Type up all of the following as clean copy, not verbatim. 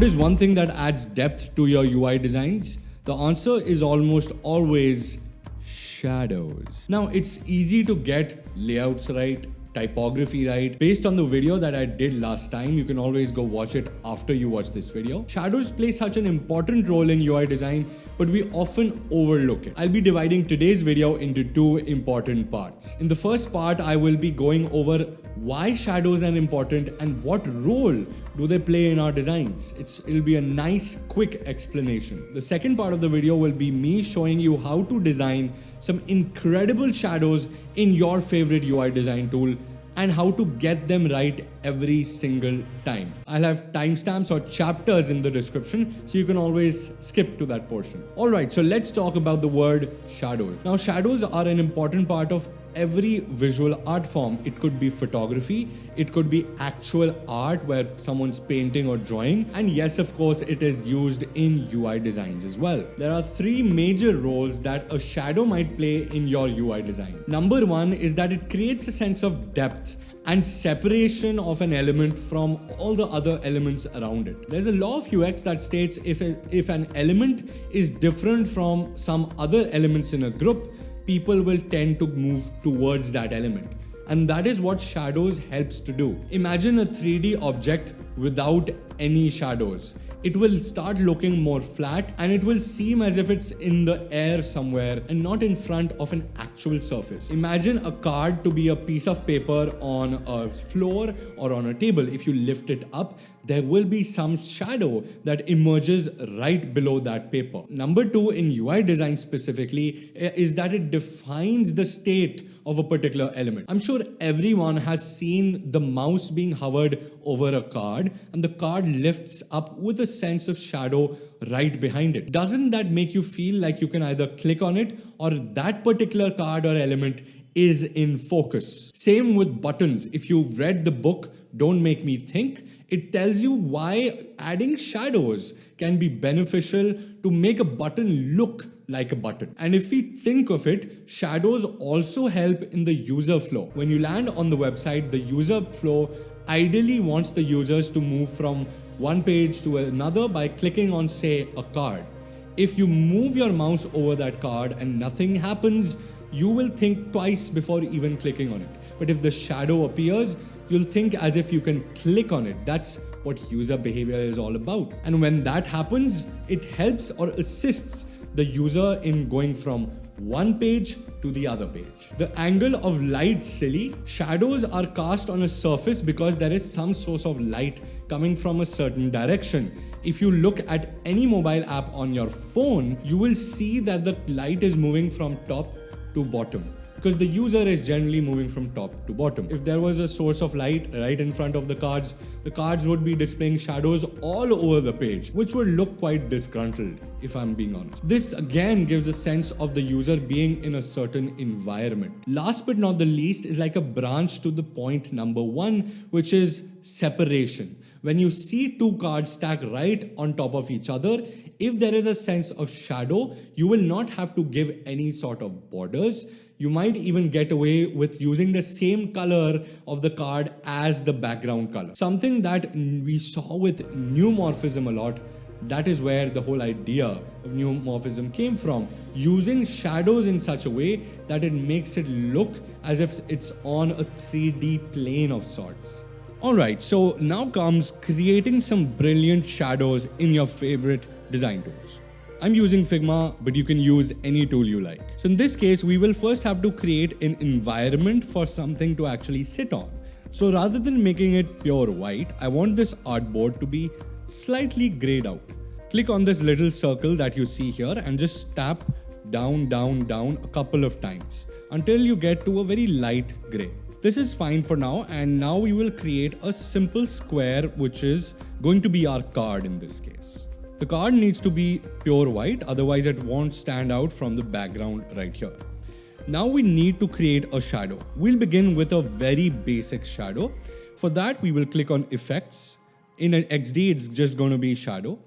What is one thing that adds depth to your UI designs? The answer is almost always shadows. Now, it's easy to get layouts right, typography right. Based on the video that I did last time, you can always go watch it after you watch this video. Shadows play such an important role in UI design, but we often overlook it. I'll be dividing today's video into two important parts. In the first part, I will be going over why shadows are important and what role do they play in our designs. It'll be a nice, quick explanation. The second part of the video will be me showing you how to design some incredible shadows in your favorite UI design tool and how to get them right every single time. I'll have timestamps or chapters in the description, so you can always skip to that portion. Alright, so let's talk about the word shadows. Now, shadows are an important part of every visual art form. It could be photography, it could be actual art where someone's painting or drawing, and yes, of course, it is used in UI designs as well. There are three major roles that a shadow might play in your UI design. Number one is that it creates a sense of depth and separation of an element from all the other elements around it. There's a law of UX that states if an element is different from some other elements in a group, people will tend to move towards that element. And that is what shadows helps to do. Imagine a 3D object without any shadows. It will start looking more flat and it will seem as if it's in the air somewhere and not in front of an actual surface. Imagine a card to be a piece of paper on a floor or on a table. If you lift it up, there will be some shadow that emerges right below that paper. Number two, in UI design specifically, is that it defines the state of a particular element. I'm sure everyone has seen the mouse being hovered over a card and the card lifts up with a sense of shadow right behind it. Doesn't that make you feel like you can either click on it or that particular card or element is in focus? Same with buttons. If you've read the book Don't Make Me Think, it tells you why adding shadows can be beneficial to make a button look like a button. And if we think of it, shadows also help in the user flow. When you land on the website, the user flow ideally wants the users to move from one page to another by clicking on, say, a card. If you move your mouse over that card and nothing happens, you will think twice before even clicking on it. But if the shadow appears, you'll think as if you can click on it. That's what user behavior is all about. And when that happens, it helps or assists the user in going from one page to the other page. The angle of light silly. Shadows are cast on a surface because there is some source of light coming from a certain direction. If you look at any mobile app on your phone, you will see that the light is moving from top to bottom, because the user is generally moving from top to bottom. If there was a source of light right in front of the cards would be displaying shadows all over the page, which would look quite disgruntled, if I'm being honest. This again gives a sense of the user being in a certain environment. Last but not the least is like a branch to the point number one, which is separation. When you see two cards stacked right on top of each other, if there is a sense of shadow, you will not have to give any sort of borders. You might even get away with using the same color of the card as the background color. Something that we saw with neumorphism a lot. That is where the whole idea of neumorphism came from. Using shadows in such a way that it makes it look as if it's on a 3D plane of sorts. Alright, so now comes creating some brilliant shadows in your favorite design tools. I'm using Figma, but you can use any tool you like. So in this case, we will first have to create an environment for something to actually sit on. So rather than making it pure white, I want this artboard to be slightly grayed out. Click on this little circle that you see here and just tap down, down, down a couple of times until you get to a very light gray. This is fine for now, and now we will create a simple square which is going to be our card in this case. The card needs to be pure white, otherwise it won't stand out from the background right here. Now we need to create a shadow. We'll begin with a very basic shadow. For that, we will click on Effects. In an XD, it's just going to be shadow.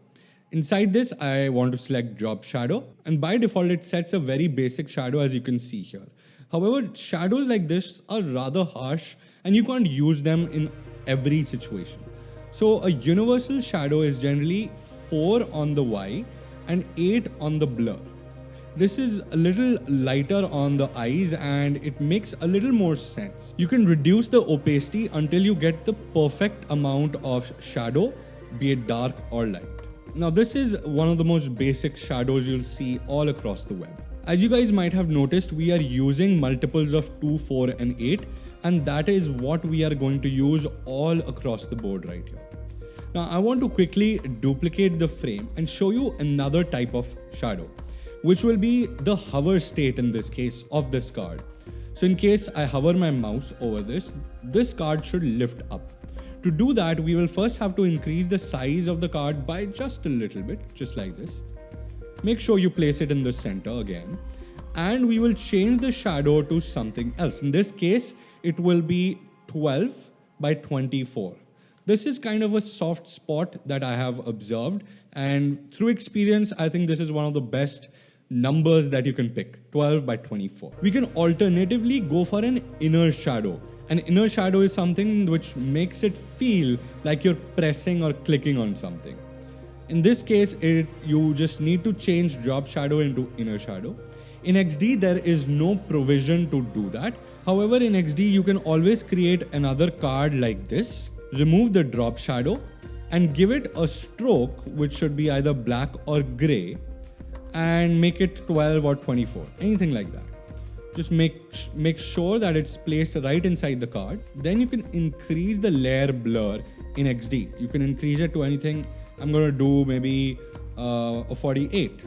Inside this, I want to select Drop Shadow, and by default, it sets a very basic shadow as you can see here. However, shadows like this are rather harsh and you can't use them in every situation. So a universal shadow is generally 4 on the Y and 8 on the blur. This is a little lighter on the eyes and it makes a little more sense. You can reduce the opacity until you get the perfect amount of shadow, be it dark or light. Now this is one of the most basic shadows you'll see all across the web. As you guys might have noticed, we are using multiples of 2, 4 and 8, and that is what we are going to use all across the board right here. Now I want to quickly duplicate the frame and show you another type of shadow, which will be the hover state in this case of this card. So in case I hover my mouse over this card should lift up. To do that, we will first have to increase the size of the card by just a little bit, just like this. Make sure you place it in the center again. And we will change the shadow to something else. In this case, it will be 12 by 24. This is kind of a soft spot that I have observed. And through experience, I think this is one of the best numbers that you can pick, 12 by 24. We can alternatively go for an inner shadow. An inner shadow is something which makes it feel like you're pressing or clicking on something. In this case, you just need to change drop shadow into inner shadow. In XD, there is no provision to do that. However, in XD, you can always create another card like this, remove the drop shadow, and give it a stroke, which should be either black or gray, and make it 12 or 24, anything like that. Just make sure that it's placed right inside the card. Then you can increase the layer blur in XD. You can increase it to anything. I'm going to do maybe a 48.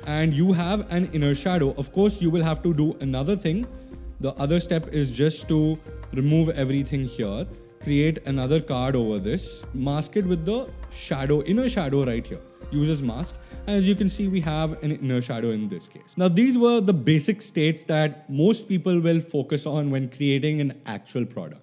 And you have an inner shadow. Of course, you will have to do another thing. The other step is just to remove everything here, create another card over this, mask it with the shadow, inner shadow right here. Uses mask. As you can see, we have an inner shadow in this case. Now, these were the basic states that most people will focus on when creating an actual product.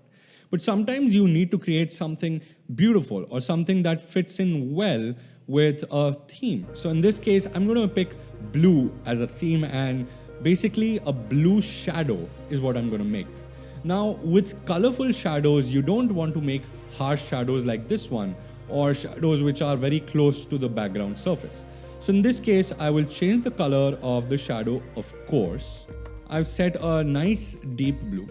But sometimes you need to create something beautiful or something that fits in well with a theme. So in this case, I'm going to pick blue as a theme, and basically a blue shadow is what I'm going to make. Now, with colorful shadows, you don't want to make harsh shadows like this one, or shadows which are very close to the background surface. So in this case, I will change the color of the shadow, of course. I've set a nice deep blue.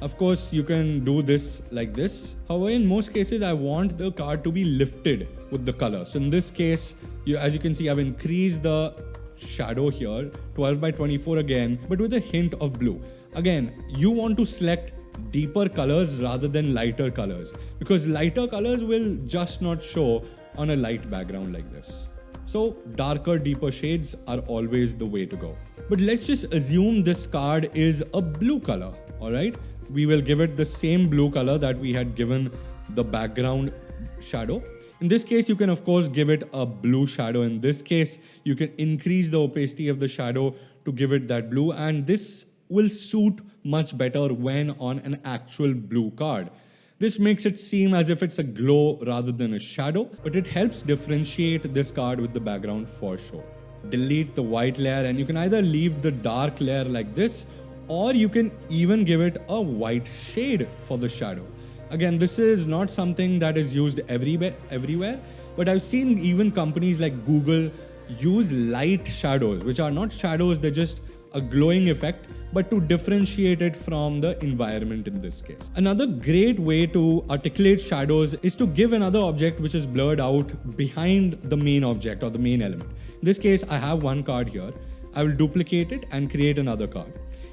Of course, you can do this like this. However, in most cases, I want the card to be lifted with the color. So in this case, as you can see, I've increased the shadow here, 12 by 24 again, but with a hint of blue. Again, you want to select deeper colors rather than lighter colors, because lighter colors will just not show on a light background like this. So darker, deeper shades are always the way to go. But let's just assume this card is a blue color, all right? We will give it the same blue color that we had given the background shadow. In this case, you can of course give it a blue shadow. In this case, you can increase the opacity of the shadow to give it that blue, and this will suit much better when on an actual blue card. This makes it seem as if it's a glow rather than a shadow, but it helps differentiate this card with the background for sure. Delete the white layer, and you can either leave the dark layer like this, or you can even give it a white shade for the shadow. Again, this is not something that is used everywhere, but I've seen even companies like Google use light shadows, which are not shadows, they're just a glowing effect, but to differentiate it from the environment in this case. Another great way to articulate shadows is to give another object which is blurred out behind the main object or the main element. In this case, I have one card here. I will duplicate it and create another card.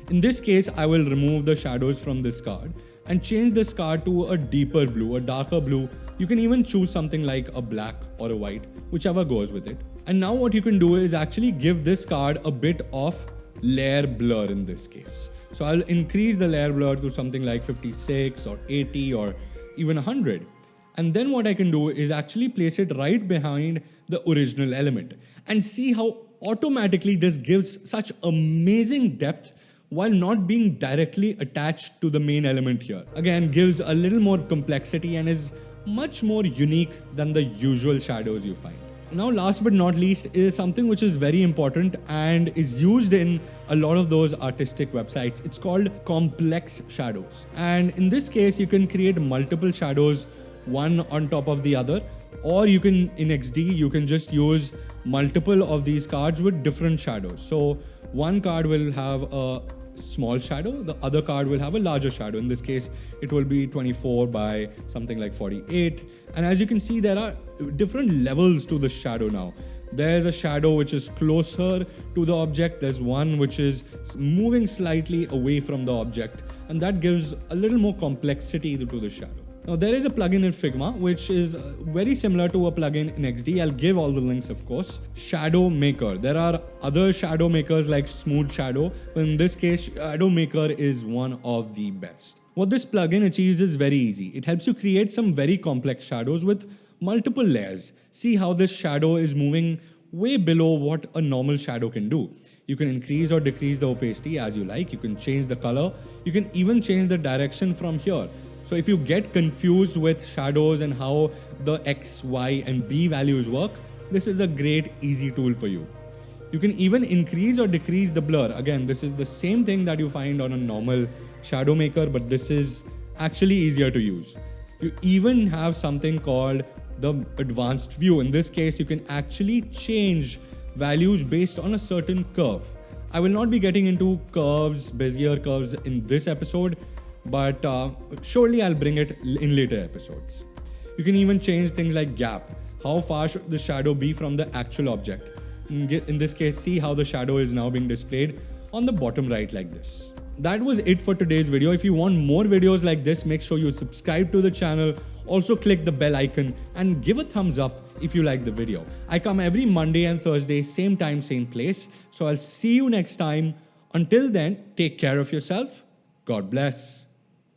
In this case, I will remove the shadows from this card and change this card to a deeper blue, a darker blue. You can even choose something like a black or a white, whichever goes with it. And now what you can do is actually give this card a bit of layer blur in this case. So I'll increase the layer blur to something like 56 or 80 or even 100. And then what I can do is actually place it right behind the original element and see how automatically this gives such amazing depth while not being directly attached to the main element here. Again, gives a little more complexity and is much more unique than the usual shadows you find. Now, last but not least is something which is very important and is used in a lot of those artistic websites. It's called complex shadows. And in this case, you can create multiple shadows one on top of the other, or you can, in XD, you can just use multiple of these cards with different shadows. So one card will have a small shadow, the other card will have a larger shadow. In this case, it will be 24 by something like 48. And as you can see, there are different levels to the shadow now. There's a shadow which is closer to the object. There's one which is moving slightly away from the object, and that gives a little more complexity to the shadow. Now, there is a plugin in Figma which is very similar to a plugin in XD. I'll give all the links, of course. Shadow Maker. There are other shadow makers like Smooth Shadow, but in this case, Shadow Maker is one of the best. What this plugin achieves is very easy. It helps you create some very complex shadows with multiple layers. See how this shadow is moving way below what a normal shadow can do. You can increase or decrease the opacity as you like. You can change the color. You can even change the direction from here. So if you get confused with shadows and how the X, Y, and B values work, this is a great, easy tool for you. You can even increase or decrease the blur. Again, this is the same thing that you find on a normal shadow maker, but this is actually easier to use. You even have something called the advanced view. In this case, you can actually change values based on a certain curve. I will not be getting into curves, Bezier curves in this episode, but surely I'll bring it in later episodes. You can even change things like gap. How far should the shadow be from the actual object? In this case, see how the shadow is now being displayed on the bottom right like this. That was it for today's video. If you want more videos like this, make sure you subscribe to the channel. Also click the bell icon and give a thumbs up if you like the video. I come every Monday and Thursday, same time, same place. So I'll see you next time. Until then, take care of yourself. God bless.